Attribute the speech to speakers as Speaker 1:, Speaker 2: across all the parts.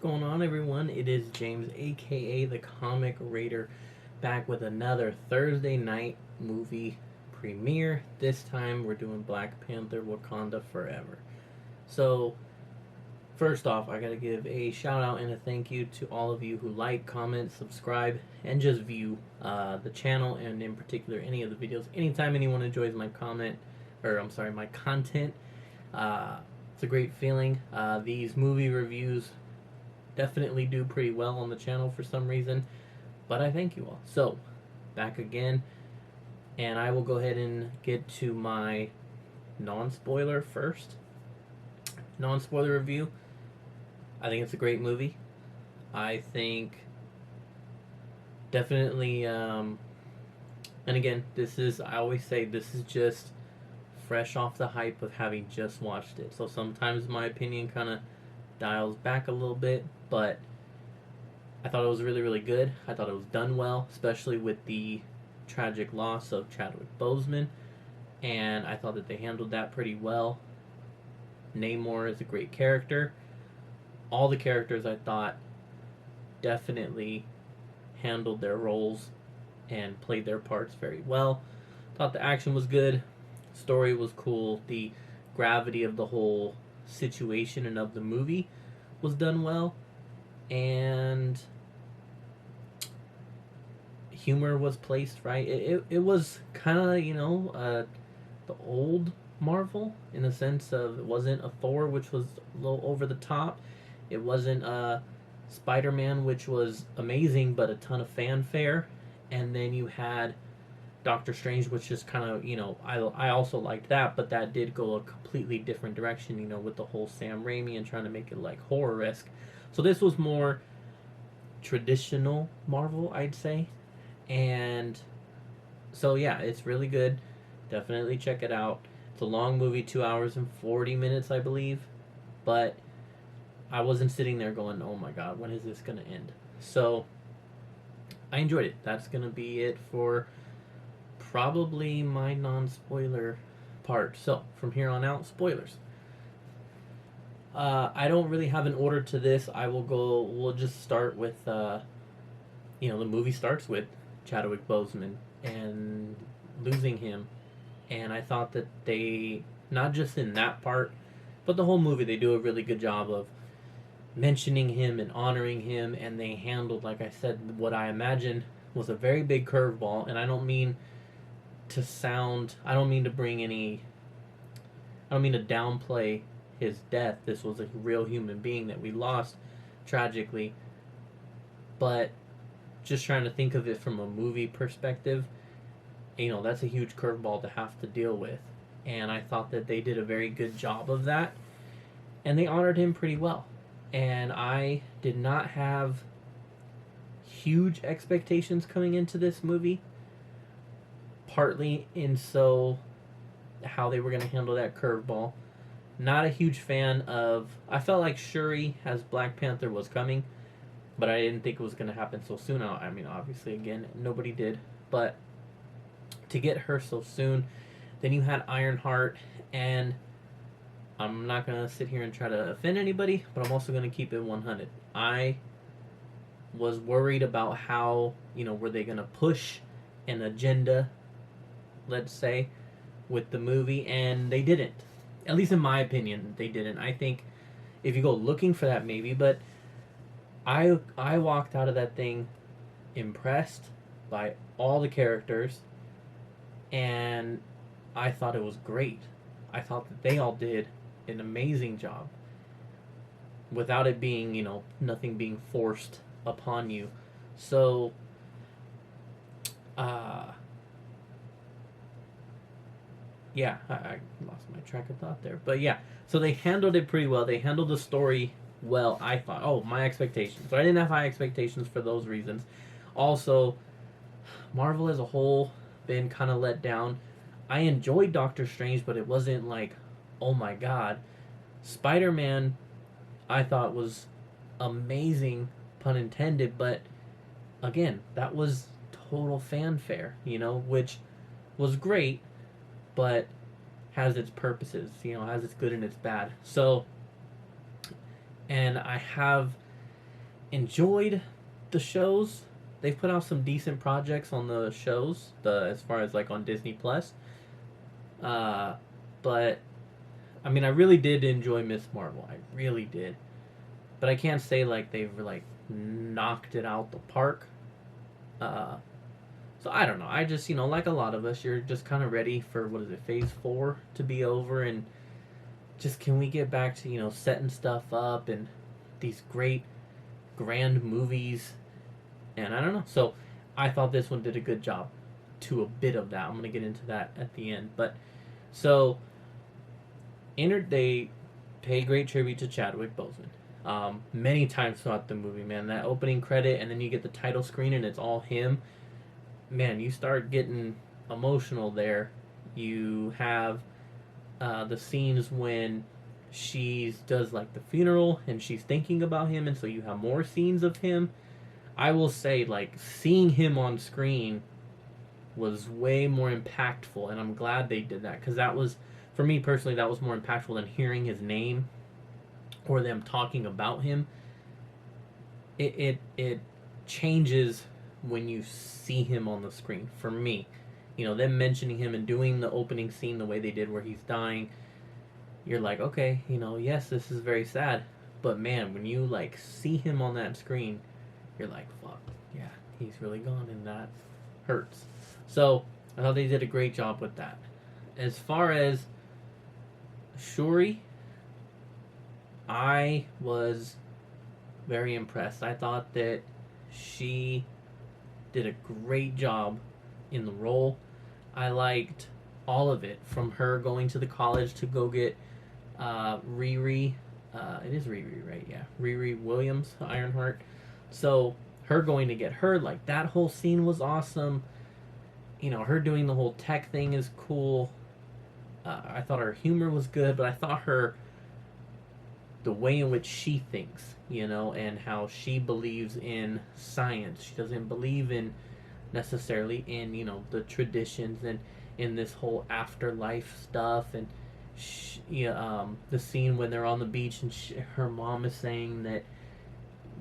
Speaker 1: going on, everyone? It is James, aka the Comic Raider, back with another Thursday night movie premiere. This time we're doing Black Panther Wakanda Forever. So, first off, I gotta give a shout out and a thank you to all of you who like, comment, subscribe, and just view the channel, and in particular any of the videos. Anytime anyone enjoys my my content, it's a great feeling. These movie reviews definitely do pretty well on the channel for some reason, but I thank you all. So, back again, and I will go ahead and get to my non-spoiler first. Non-spoiler review. I think it's a great movie. I think definitely, and again, I always say this is just fresh off the hype of having just watched it. So sometimes my opinion kind of dials back a little bit, but I thought it was really, really good. I thought it was done well, especially with the tragic loss of Chadwick Boseman, and I thought that they handled that pretty well. Namor is a great character. All the characters, I thought, definitely handled their roles and played their parts very well. Thought the action was good, story was cool, the gravity of the whole situation and of the movie was done well, and humor was placed right. It was kind of, the old Marvel, in the sense of it wasn't a Thor, which was a little over the top. It wasn't a Spider-Man, which was amazing but a ton of fanfare. And then you had Doctor Strange, which is kind of, I also liked that, but that did go a completely different direction, with the whole Sam Raimi and trying to make it like horror-esque. So this was more traditional Marvel, I'd say. And so yeah, it's really good. Definitely check it out. It's a long movie, 2 hours and 40 minutes, I believe. But I wasn't sitting there going, oh my god, when is this going to end? So I enjoyed it. That's going to be it for probably my non-spoiler part. So from here on out, spoilers. I don't really have an order to this. We'll just start with, the movie starts with Chadwick Boseman and losing him. And I thought that they, not just in that part, but the whole movie, they do a really good job of mentioning him and honoring him. And they handled, like I said, what I imagine was a very big curveball. And I don't mean to downplay his death. This was a real human being that we lost tragically. But just trying to think of it from a movie perspective, that's a huge curveball to have to deal with. And I thought that they did a very good job of that. And they honored him pretty well. And I did not have huge expectations coming into this movie. Partly in how they were going to handle that curveball. Not a huge fan of... I felt like Shuri as Black Panther was coming, but I didn't think it was going to happen so soon. I mean, obviously, again, nobody did. But to get her so soon, then you had Ironheart, and I'm not going to sit here and try to offend anybody, but I'm also going to keep it 100. I was worried about how, were they going to push an agenda, let's say, with the movie, and they didn't. At least in my opinion, they didn't. I think if you go looking for that, maybe, but I walked out of that thing impressed by all the characters, and I thought it was great. I thought that they all did an amazing job without it being, nothing being forced upon you. So, yeah, I lost my track of thought there. But yeah, so they handled it pretty well. They handled the story well, I thought. Oh, my expectations. So I didn't have high expectations for those reasons. Also, Marvel as a whole been kind of let down. I enjoyed Doctor Strange, but it wasn't like, oh my god. Spider-Man, I thought was amazing, pun intended, but again, that was total fanfare, which was great, but has its purposes, has its good and its bad. So, and I have enjoyed the shows. They've put out some decent projects on the shows, as far as like on Disney Plus. Uh, but I mean, I really did enjoy Miss Marvel. I really did. But I can't say like they've like knocked it out the park. Uh, so I don't know. I just, like a lot of us, you're just kind of ready for, what is it, Phase 4 to be over, and just can we get back to, setting stuff up and these great grand movies. And I don't know. So I thought this one did a good job to a bit of that. I'm going to get into that at the end. But so they pay great tribute to Chadwick Boseman. Many times throughout the movie, man, that opening credit, and then you get the title screen and it's all him. Man, you start getting emotional there. You have the scenes when she does like the funeral and she's thinking about him, and so you have more scenes of him. I will say, like, seeing him on screen was way more impactful, and I'm glad they did that, because that was, for me personally, that was more impactful than hearing his name or them talking about him. It changes when you see him on the screen, for me. Them mentioning him and doing the opening scene the way they did where he's dying, you're like, okay, yes, this is very sad, but man, when you like see him on that screen, you're like, fuck, yeah, he's really gone, and that hurts. So I thought they did a great job with that. As far as Shuri, I was very impressed. I thought that she did a great job in the role. I liked all of it, from her going to the college to go get Riri. It is Riri, right? Yeah, Riri Williams, Ironheart. So her going to get her, like, that whole scene was awesome. Her doing the whole tech thing is cool. I thought her humor was good, but I thought the way in which she thinks, and how she believes in science. She doesn't believe in necessarily in, the traditions and in this whole afterlife stuff. And the scene when they're on the beach and her mom is saying that,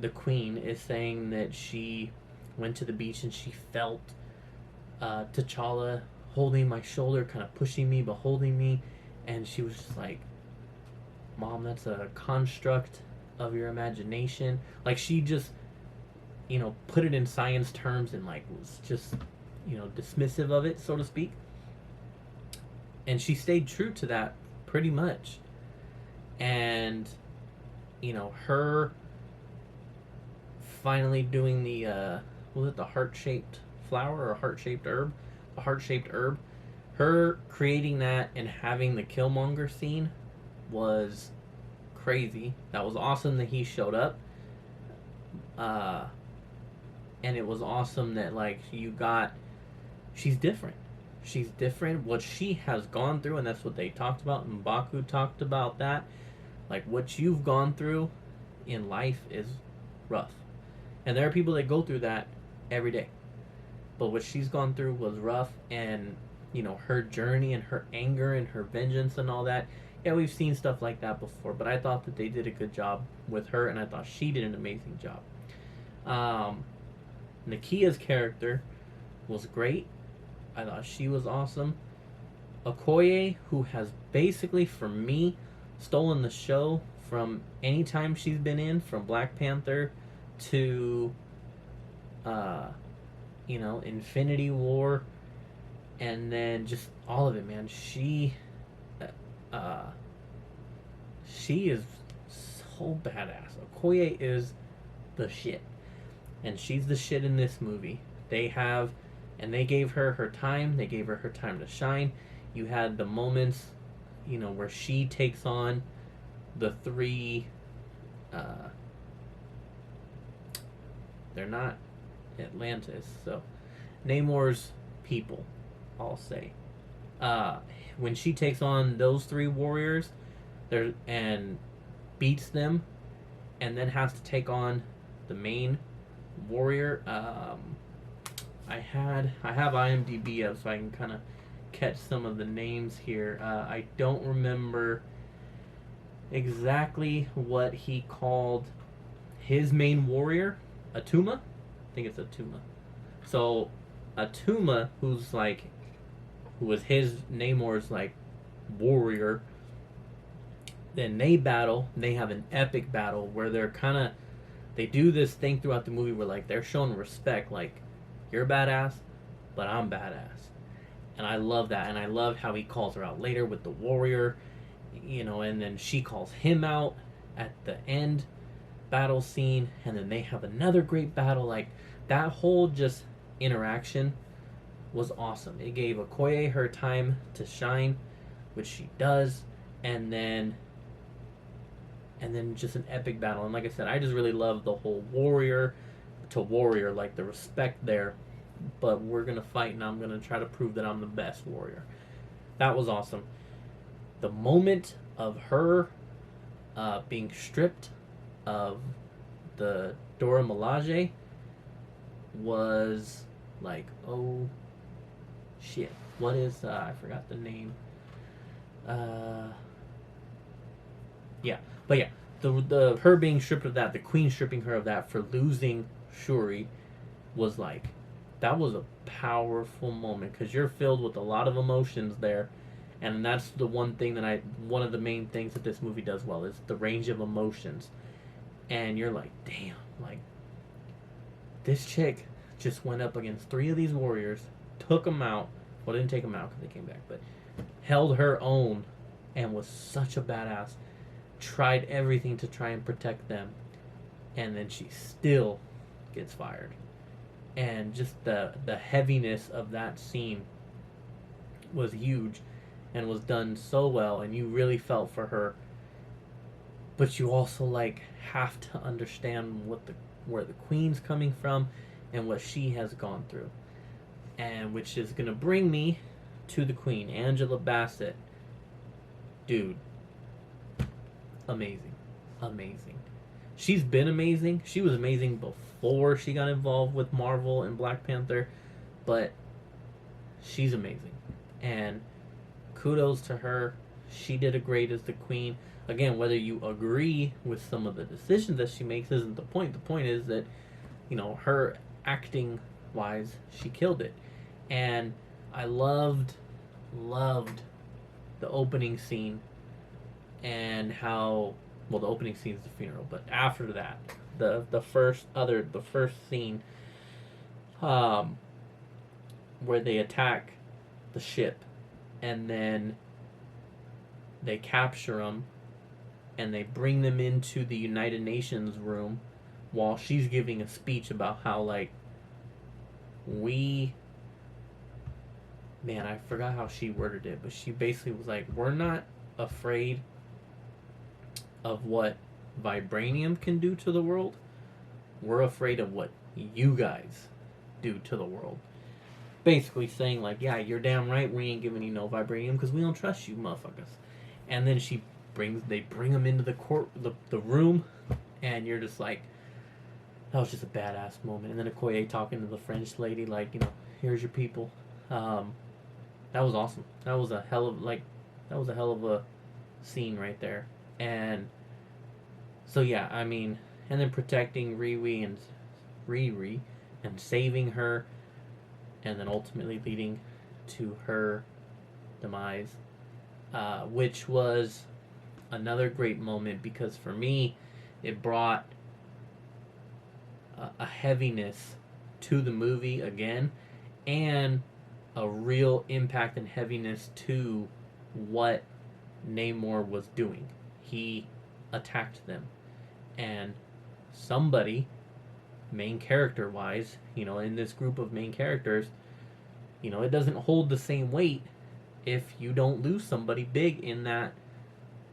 Speaker 1: the queen is saying that she went to the beach and she felt T'Challa holding my shoulder, kind of pushing me but holding me, and she was just like, Mom, that's a construct of your imagination. Like, she just, put it in science terms and, like, was just, dismissive of it, so to speak. And she stayed true to that pretty much. And, her finally doing the, was it the heart-shaped flower or heart-shaped herb? A heart-shaped herb. Her creating that and having the Killmonger scene was crazy. That was awesome that he showed up. And it was awesome that, like, she's different. She's different. What she has gone through, and that's what they talked about, and Baku talked about that. Like, what you've gone through in life is rough. And there are people that go through that every day. But what she's gone through was rough, and, her journey and her anger and her vengeance and all that. Yeah, we've seen stuff like that before, but I thought that they did a good job with her, and I thought she did an amazing job. Nakia's character was great. I thought she was awesome. Okoye, who has basically, for me, stolen the show from any time she's been in, from Black Panther to, Infinity War, and then just all of it, man. She is so badass. Okoye is the shit. And she's the shit in this movie. They gave her her time. They gave her her time to shine. You had the moments, where she takes on the three, they're not Atlantis, so Namor's people, I'll say. When she takes on those three warriors, and beats them, and then has to take on the main warrior. I have IMDb up so I can kind of catch some of the names here. I don't remember exactly what he called his main warrior, Atuma, I think it's Atuma. So Atuma, who was his Namor's like warrior, then they battle. They have an epic battle where they do this thing throughout the movie where like they're showing respect, like you're badass, but I'm badass, and I love that, and I love how he calls her out later with the warrior, and then she calls him out at the end battle scene, and then they have another great battle. Like that whole just interaction was awesome. It gave Okoye her time to shine, which she does, and then just an epic battle. And like I said, I just really love the whole warrior to warrior, like the respect there. But we're gonna fight, and I'm gonna try to prove that I'm the best warrior. That was awesome. The moment of her being stripped of the Dora Milaje was like, oh shit, what is I forgot the name. The her being stripped of that, the queen stripping her of that for losing Shuri, was like, that was a powerful moment, because you're filled with a lot of emotions there, and that's the one of the main things that this movie does well is the range of emotions, and you're like, damn, like this chick just went up against 3 of these warriors, took them out. Well, didn't take them out because they came back, but held her own, and was such a badass. Tried everything to try and protect them, and then she still gets fired. And just the heaviness of that scene was huge, and was done so well, and you really felt for her. But you also like have to understand where the queen's coming from, and what she has gone through, and which is gonna bring me to the queen, Angela Bassett. Dude, amazing. She's been amazing. She was amazing before she got involved with Marvel and Black Panther, but she's amazing, and kudos to her. She did a great as the queen. Again, whether you agree with some of the decisions that she makes isn't the point. The point is that, her acting wise, she killed it. And I loved the opening scene, and how, well, the opening scene is the funeral, but after that, the first scene, where they attack the ship, and then they capture them, and they bring them into the United Nations room while she's giving a speech about how, like, I forgot how she worded it, but she basically was like, we're not afraid of what vibranium can do to the world. We're afraid of what you guys do to the world. Basically saying, like, yeah, you're damn right, we ain't giving you no vibranium because we don't trust you motherfuckers. And then they bring him into the room, and you're just like, that was just a badass moment. And then Okoye talking to the French lady, like, here's your people. That was awesome. That was a hell of a scene right there. And so yeah, I mean, and then protecting Riri and saving her, and then ultimately leading to her demise, which was another great moment, because for me, it brought a heaviness to the movie again, and a real impact and heaviness to what Namor was doing. He attacked them, and somebody, main character wise, in this group of main characters, it doesn't hold the same weight if you don't lose somebody big in that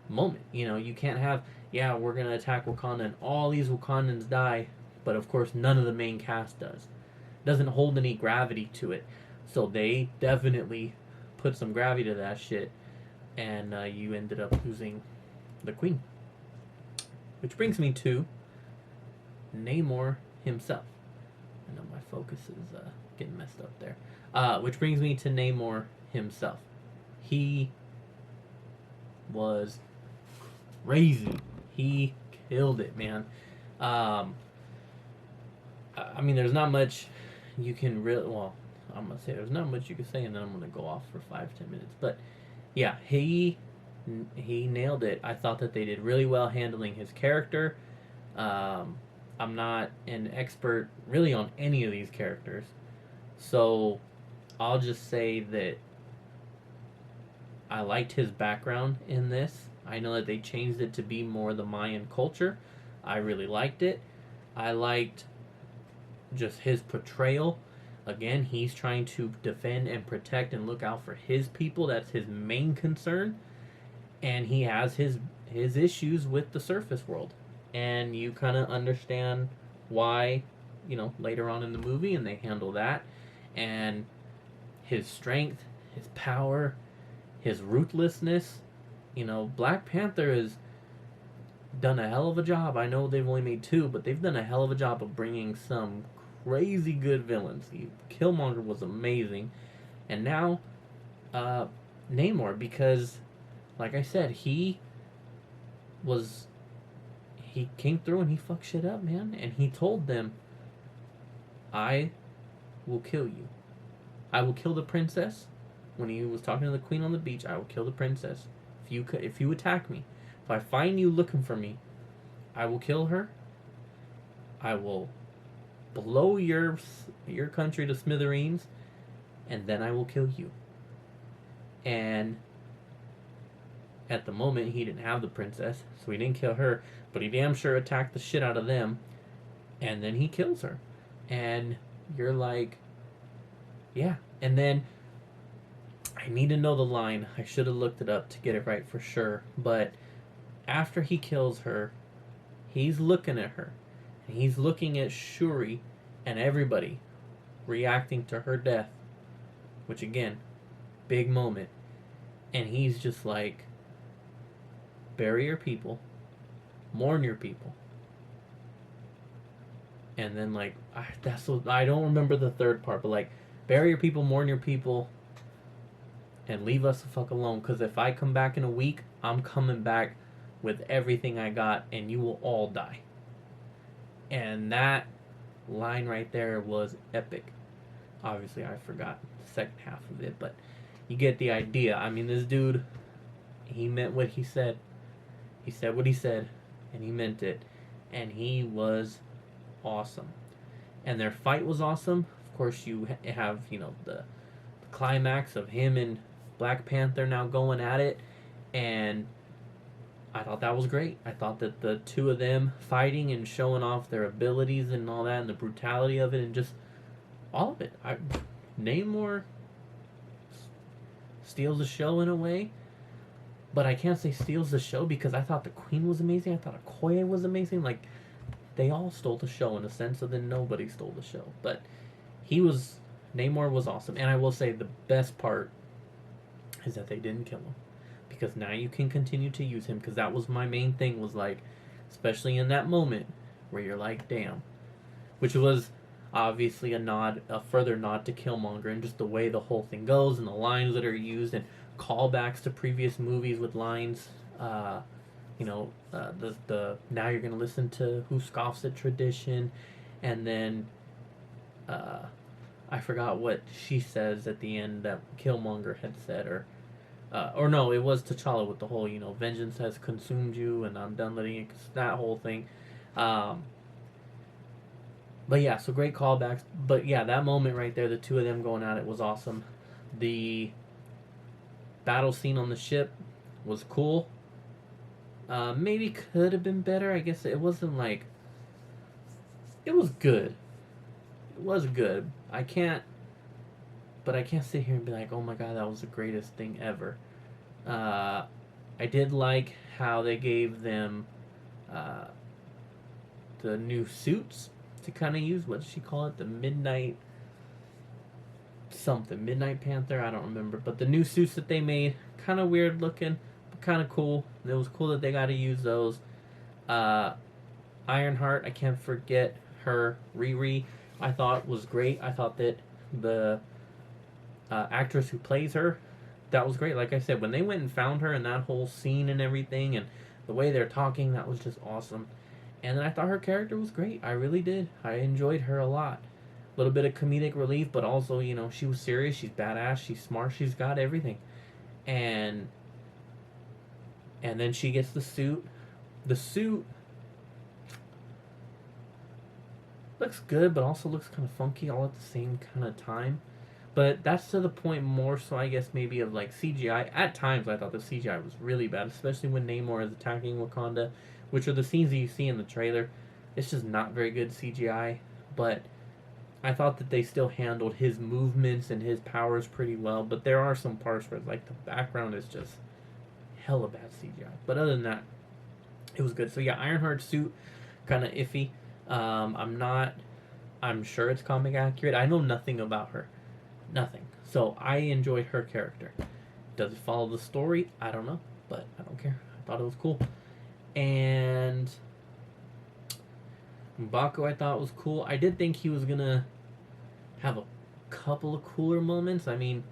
Speaker 1: moment. You can't have, we're gonna attack Wakanda and all these Wakandans die, but of course none of the main cast does. It doesn't hold any gravity to it. So they definitely put some gravity to that shit, and you ended up losing the queen. Which brings me to Namor himself. I know my focus is getting messed up there. Which brings me to Namor himself. He was crazy. He killed it, man. Um, I mean, there's not much you can really. Well, I'm gonna say there's not much you can say, and then I'm gonna go off for 5-10 minutes. But yeah, he nailed it. I thought that they did really well handling his character. Um, I'm not an expert really on any of these characters, so I'll just say that I liked his background in this. I know that they changed it to be more the Mayan culture. I really liked it. I liked just his portrayal. Again, he's trying to defend and protect and look out for his people. That's his main concern. And he has his issues with the surface world. And you kind of understand why, later on in the movie, and they handle that. And his strength, his power, his ruthlessness. Black Panther has done a hell of a job. I know they've only made two, but they've done a hell of a job of bringing some crazy good villains. Killmonger was amazing, and now Namor, because, like I said, he came through and he fucked shit up, man, and he told them, "I will kill you. I will kill the princess." When he was talking to the queen on the beach, "I will kill the princess. If you attack me, if I find you looking for me, I will kill her. I will blow your country to smithereens, and then I will kill you." And at the moment, he didn't have the princess, so he didn't kill her, but he damn sure attacked the shit out of them, and then he kills her. And you're like, yeah. And then I need to know the line. I should have looked it up to get it right for sure. But after he kills her, he's looking at her. And he's looking at Shuri and everybody reacting to her death. Which, again, big moment. And he's just like, bury your people. Mourn your people. And then, like, I don't remember the third part, but, like, bury your people, mourn your people, and leave us the fuck alone. Because if I come back in a week, I'm coming back with everything I got, and you will all die. And that line right there was epic. Obviously, I forgot the second half of it, but you get the idea. I mean, this dude, he meant what he said. He said what he said, and he meant it. And he was awesome. And their fight was awesome. Of course, you have, the climax of him and Black Panther now going at it, and I thought that was great. I thought that the two of them fighting and showing off their abilities and all that, and the brutality of it, and just all of it. Namor steals the show in a way, but I can't say steals the show because I thought the Queen was amazing. I thought Okoye was amazing. Like, they all stole the show in a sense, so then nobody stole the show. But Namor was awesome. And I will say the best part is that they didn't kill him. Because now you can continue to use him. Because that was my main thing, was like, especially in that moment where you're like, damn. Which was obviously a further nod to Killmonger and just the way the whole thing goes and the lines that are used and callbacks to previous movies with lines. The now you're gonna listen to Who Scoffs at Tradition, and then I forgot what she says at the end that Killmonger had said, or no, it was T'Challa with the whole, vengeance has consumed you and I'm done letting it, that whole thing. But yeah, so great callbacks. But yeah, that moment right there, the two of them going at it was awesome. The battle scene on the ship was cool. Maybe could have been better. I guess it wasn't like... It was good. It was good. I can't sit here and be like, oh my god, that was the greatest thing ever. I did like how they gave them the new suits to kind of use. What did she call it? The Midnight Panther, I don't remember. But the new suits that they made, kind of weird looking, but kind of cool. It was cool that they got to use those. Ironheart, I can't forget her. Riri, I thought was great. I thought that the actress who plays her, that was great. Like I said, when they went and found her and that whole scene and everything and the way they're talking, that was just awesome. And then I thought her character was great. I really did. I enjoyed her a lot. A little bit of comedic relief, but also, she was serious. She's badass. She's smart. She's got everything. And then she gets the suit. The suit looks good, but also looks kind of funky all at the same kind of time. But that's to the point more so, I guess, maybe of like CGI. At times, I thought the CGI was really bad, especially when Namor is attacking Wakanda, which are the scenes that you see in the trailer. It's just not very good CGI, but I thought that they still handled his movements and his powers pretty well. But there are some parts where, like, the background is just hella bad CGI. But other than that, it was good. So yeah, Ironheart's suit, kind of iffy. I'm sure it's comic accurate. I know nothing about her. Nothing. So I enjoyed her character. Does it follow the story? I don't know, but I don't care. I thought it was cool. And M'Baku I thought was cool. I did think he was gonna have a couple of cooler moments. I mean,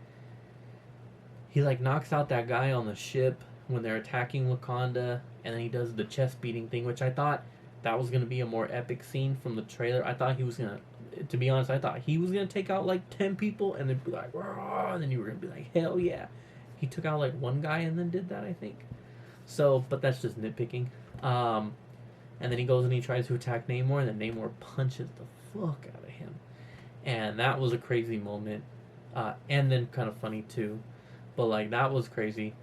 Speaker 1: he like knocks out that guy on the ship when they're attacking Wakanda, and then he does the chest beating thing, which I thought that was gonna be a more epic scene from the trailer. I thought he was gonna, to be honest, I thought he was gonna take out like 10 people and then be like, "Rah!" And then you were gonna be like, hell yeah. He took out like one guy and then did that, I think. So, but that's just nitpicking. And then he goes and he tries to attack Namor, and then Namor punches the fuck out of him. And that was a crazy moment. And then kind of funny too. But like, that was crazy.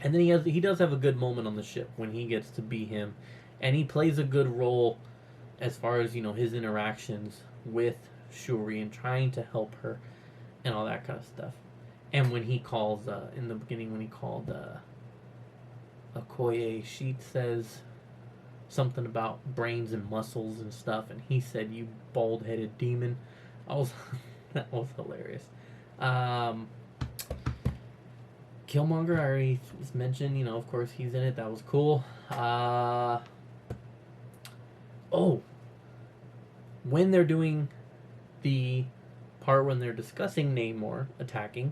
Speaker 1: And then he does have a good moment on the ship when he gets to be him. And he plays a good role as far as, his interactions with Shuri and trying to help her and all that kind of stuff. And when he calls, in the beginning, when he called Okoye, she says something about brains and muscles and stuff, and he said, "You bald-headed demon." That was hilarious. Killmonger, I already mentioned, of course he's in it. That was cool. When they're doing the part when they're discussing Namor attacking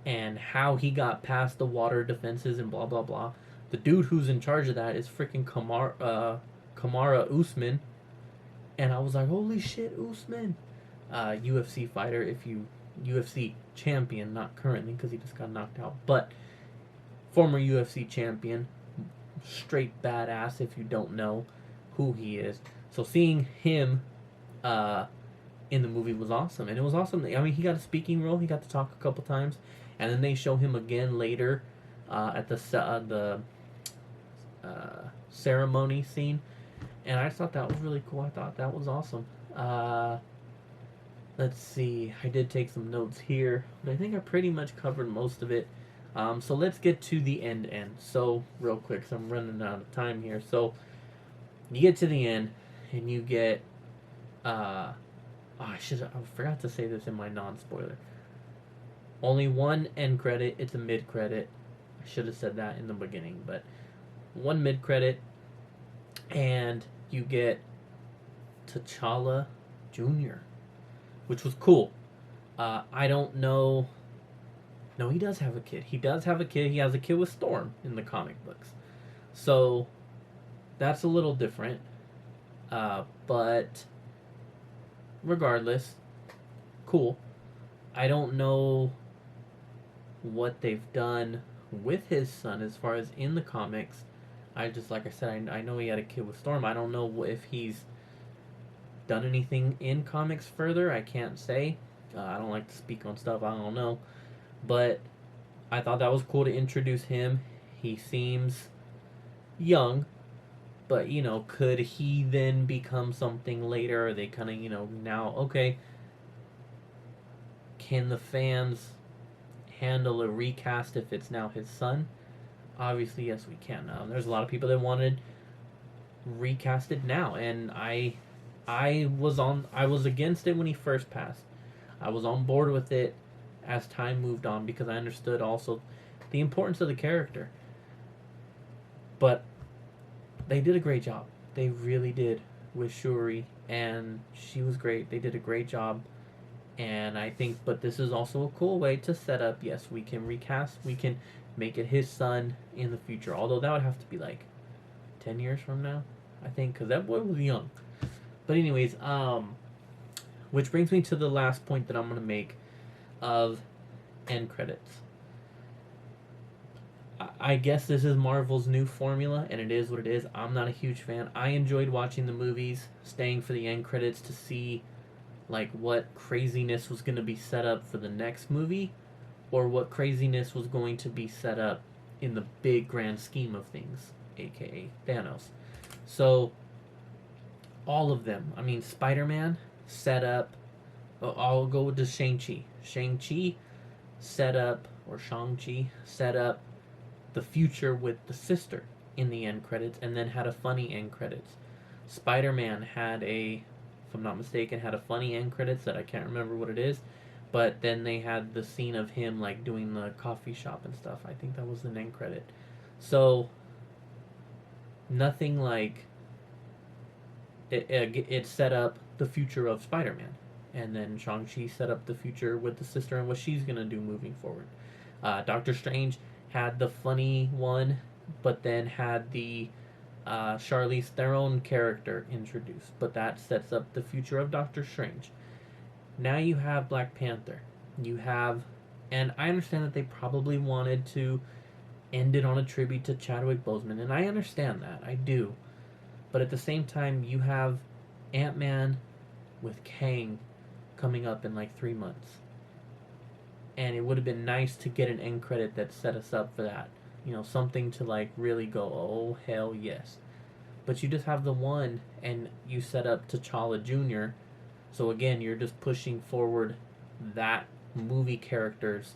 Speaker 1: and how he got past the water defenses and blah blah blah, the dude who's in charge of that is freaking Kamara Usman, and I was like, holy shit, Usman. UFC fighter, UFC champion, not currently because he just got knocked out, but former UFC champion, straight badass if you don't know who he is. So seeing him in the movie was awesome, and it was awesome. I mean, he got a speaking role, he got to talk a couple times, and then they show him again later at the ceremony scene, and I thought that was really cool. I thought that was awesome. Let's see, I did take some notes here, but I think I pretty much covered most of it. So let's get to the end. So real quick, so I'm running out of time here. So you get to the end, and you get I forgot to say this in my non-spoiler. Only one end credit. It's a mid-credit. I should have said that in the beginning, but one mid-credit, and you get T'Challa Jr., which was cool. I don't know. No, he does have a kid. He does have a kid. He has a kid with Storm in the comic books. So that's a little different. But regardless, cool. I don't know what they've done with his son as far as in the comics. Like I said, I know he had a kid with Storm. I don't know if he's done anything in comics further. I can't say. I don't like to speak on stuff I don't know. But I thought that was cool to introduce him. He seems young, but, could he then become something later? Are they kind of, now, okay, can the fans handle a recast if it's now his son? Obviously, yes, we can. There's a lot of people that wanted recasted now, and I was against it when he first passed. I was on board with it as time moved on because I understood also the importance of the character. But they did a great job. They really did with Shuri, and she was great. They did a great job. And I think, but this is also a cool way to set up, yes, we can recast, we can make it his son in the future. Although that would have to be like 10 years from now. I think, because that boy was young. But anyways, which brings me to the last point that I'm gonna make of end credits. I guess this is Marvel's new formula, and it is what it is. I'm not a huge fan. I enjoyed watching the movies, staying for the end credits to see like what craziness was going to be set up for the next movie, or what craziness was going to be set up in the big grand scheme of things, aka Thanos. So all of them. I mean, Spider-Man set up. I'll go with the Shang-Chi. Shang-Chi set up, or Shang-Chi set up the future with the sister in the end credits, and then had a funny end credits. Spider-Man had a, if I'm not mistaken, had a funny end credits that I can't remember what it is, but then they had the scene of him like doing the coffee shop and stuff. I think that was an end credit. So nothing like it set up the future of Spider-Man, and then Shang-Chi set up the future with the sister and what she's gonna do moving forward. Doctor Strange had the funny one, but then had the Charlize Theron character introduced, but that sets up the future of Doctor Strange. Now you have Black Panther. You have, and I understand that they probably wanted to end it on a tribute to Chadwick Boseman, and I understand that, I do. But at the same time, you have Ant-Man with Kang coming up in like 3 months. And it would have been nice to get an end credit that set us up for that. You know, something to like really go, oh, hell yes. But you just have the one, and you set up T'Challa Jr. So again, you're just pushing forward that movie character's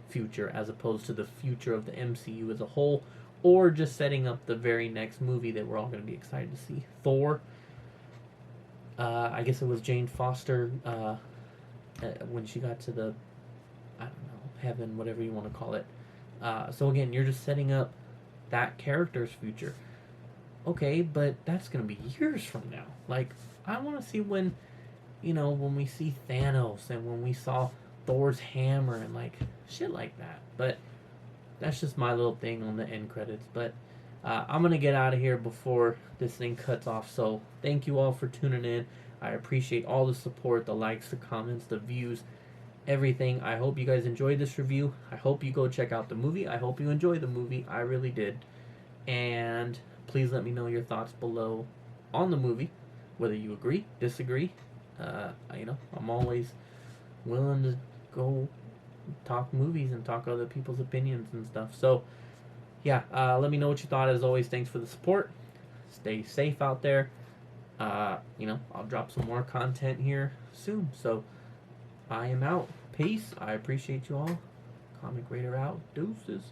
Speaker 1: future as opposed to the future of the MCU as a whole, or just setting up the very next movie that we're all going to be excited to see. Thor. I guess it was Jane Foster when she got to the, I don't know, heaven, whatever you want to call it. So again, you're just setting up that character's future. Okay, but that's going to be years from now. Like, I want to see when, you know, when we see Thanos and when we saw Thor's hammer and like shit like that. But that's just my little thing on the end credits. But I'm going to get out of here before this thing cuts off. So thank you all for tuning in. I appreciate all the support, the likes, the comments, the views, everything. I hope you guys enjoyed this review. I hope you go check out the movie. I hope you enjoy the movie. I really did. And please let me know your thoughts below on the movie, whether you agree, disagree. You know, I'm always willing to go talk movies and talk other people's opinions and stuff. So yeah, let me know what you thought. As always, thanks for the support. Stay safe out there. You know, I'll drop some more content here soon. So I am out. Peace. I appreciate you all. Comic Raider out. Deuces.